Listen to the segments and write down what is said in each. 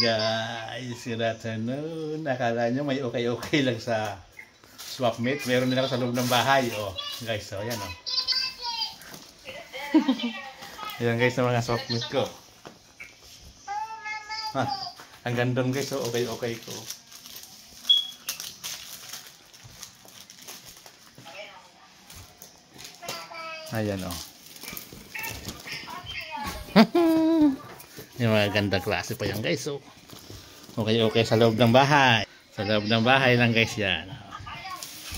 Guys, good afternoon. Akala nyo may okay-okay lang sa swap meet. Meron din ako sa loob ng bahay. Oh, guys, so yan oh. Yan guys ang mga swap meet ko. Ha, ang gandong guys, so okay-okay ko. Ayan oh. Yung mga ganda klase pa yan guys. So, okay sa loob ng bahay. Sa loob ng bahay lang guys yan.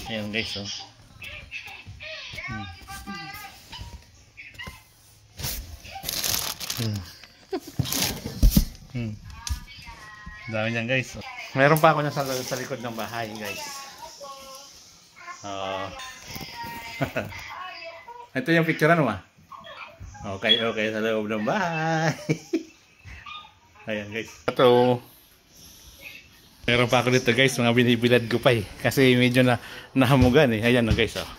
Ayan guys. So. Dami niyan guys. So. Meron pa ako na sa likod ng bahay guys. Ito yung picture ano ah. Okay sa loob ng bahay. Ayan guys. Ito. Meron pa ako dito guys, mga binibilad ko pa eh. Kasi medyo nahamugan eh. Ayan guys oh.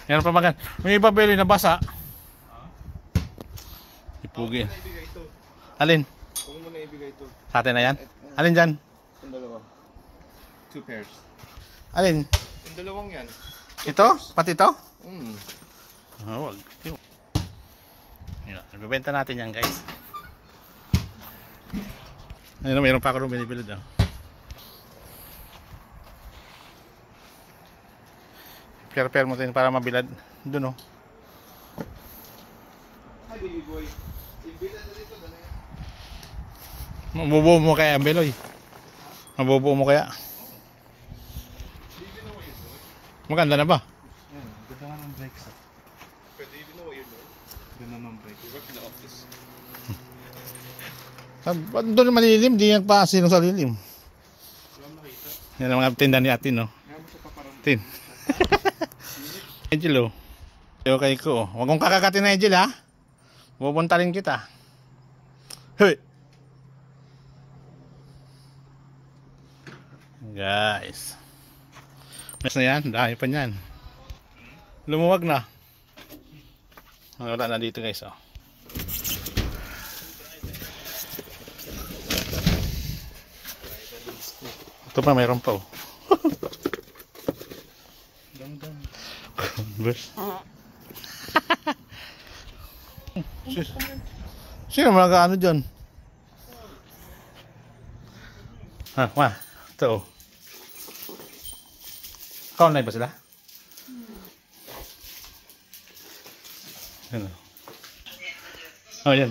Meron pa magan. May iba beli na basa. Ipugi. Alin? Huwag mo na ibigay ito. Sa atin na yan? Alin dyan? Yung dalawa. 2 pairs. Alin? Yung dalawang yan. Ito? Pati ito? Wag. Nagbebenta natin yan guys. Ayun, mayroon pa ako nung binibilad oh. Pair mo din para mabilad. Doon oh. Hi baby boy. Ibilad na dito. Mabubuo mo kaya Beloy. Mabubuo mo kaya. Maganda na ba? Yan, ganda nga ng brakes. Pwede even know what you're doing. Ganda ng brakes. You work in the office. Doon malilim, di yan pa sino sa lilim. Wala makita. Yan ang mga tinda ni atin no. Ngayon mo siya paparang. Tin. Angel oh. Okay ko. Huwag kong kakakatin na Angel ha. Pupuntalin kita. Hey. Guys. Mas na yan, dahil pa yan. Lumuwag na. Wala na dito guys oh. Ito pa mayroon pa oh. Converse. Sino mga ano dyan? Ha, wah. Ito oh. Online ba sila? Ano? Oh, yan.